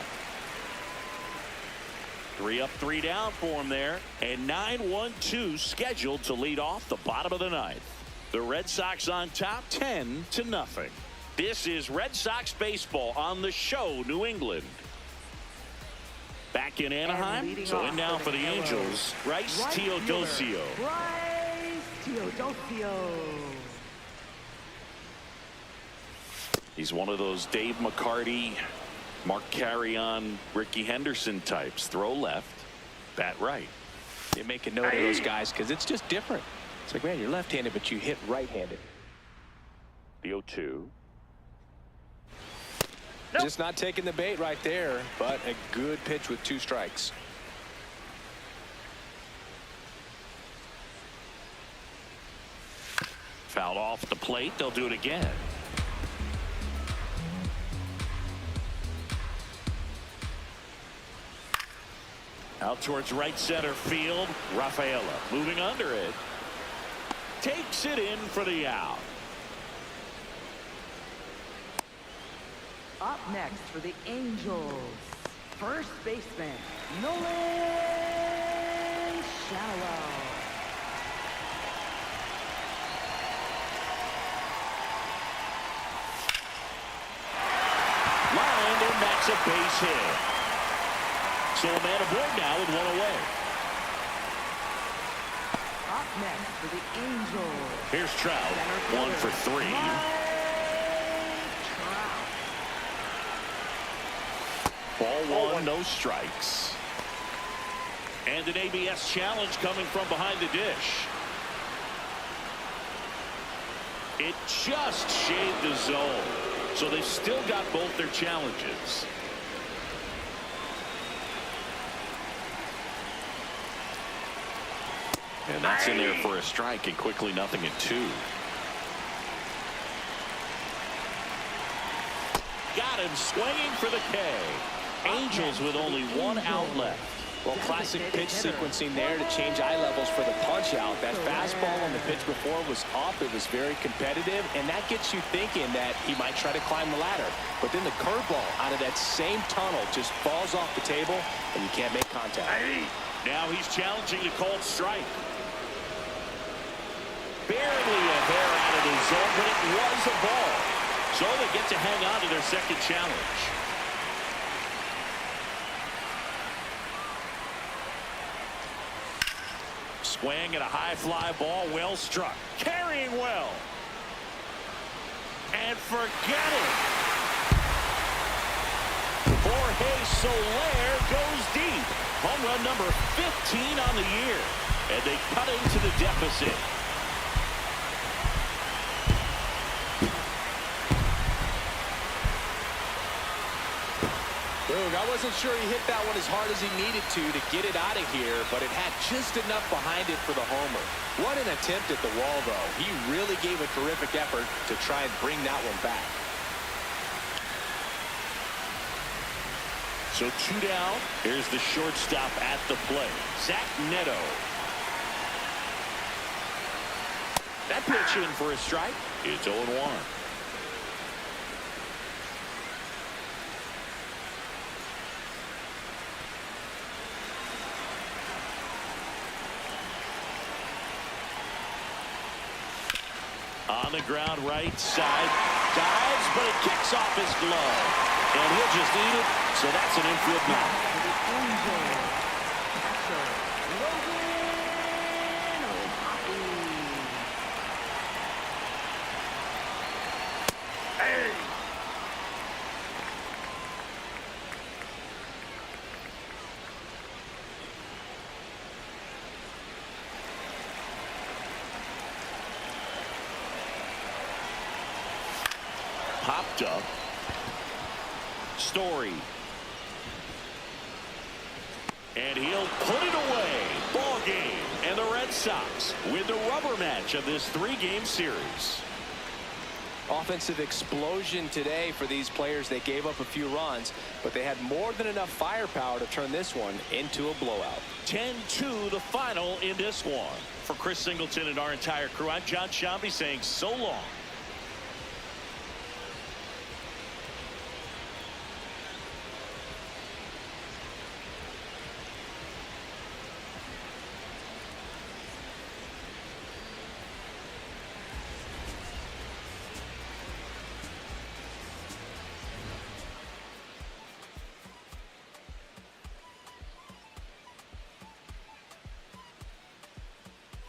3 up, 3 down for him there. And 9-1-2 scheduled to lead off the bottom of the 9th. The Red Sox on top 10-0. This is Red Sox baseball on the show, New England. Back in Anaheim, so in now for the Angels, Bryce Teodosio. Bryce Teodosio. He's one of those Dave McCarty, Mark Carrion, Ricky Henderson types. Throw left, bat right. You make a note of those guys because it's just different. It's like, man, you're left-handed, but you hit right-handed. The 0-2. Nope. Just not taking the bait right there, but a good pitch with 2 strikes. Fouled off the plate. They'll do it again. Out towards right center field. Rafaela moving under it. Takes it in for the out. Up next for the Angels, first baseman, Nolan Shallow. Lined, and that's a base hit. So a man aboard now with 1 away. Up next for the Angels. Here's Trout, 1 for 3. Ball 1, no strikes. And an ABS challenge coming from behind the dish. It just shaved the zone. So they've still got both their challenges. And that's in there for a strike, and quickly 0-2. got him swinging for the K. Angels with only one out left. Well, classic pitch sequencing there to change eye levels for the punch out. That fastball on the pitch before was up. It was very competitive, and that gets you thinking that he might try to climb the ladder. But then the curveball out of that same tunnel just falls off the table, and you can't make contact. Now he's challenging the called strike. Barely a hair out of the zone, but it was a ball. So they get to hang on to their second challenge. Swing at a high fly ball, well struck. Carrying well. And forget it. Jorge Soler goes deep. Home run number 15 on the year. And they cut into the deficit. Boog, I wasn't sure he hit that one as hard as he needed to get it out of here, but it had just enough behind it for the homer. What an attempt at the wall, though. He really gave a terrific effort to try and bring that one back. So 2 down. Here's the shortstop at the plate, Zach Neto. That pitch in for a strike. It's 0-1. On the ground, right side, dives, but it kicks off his glove. And he'll just eat it, so that's an infield knock. Popped up. Story. And he'll put it away. Ball game. And the Red Sox win the rubber match of this 3-game series. Offensive explosion today for these players. They gave up a few runs, but they had more than enough firepower to turn this one into a blowout. 10-2 the final in this one. For Chris Singleton and our entire crew, I'm John Shambi saying so long.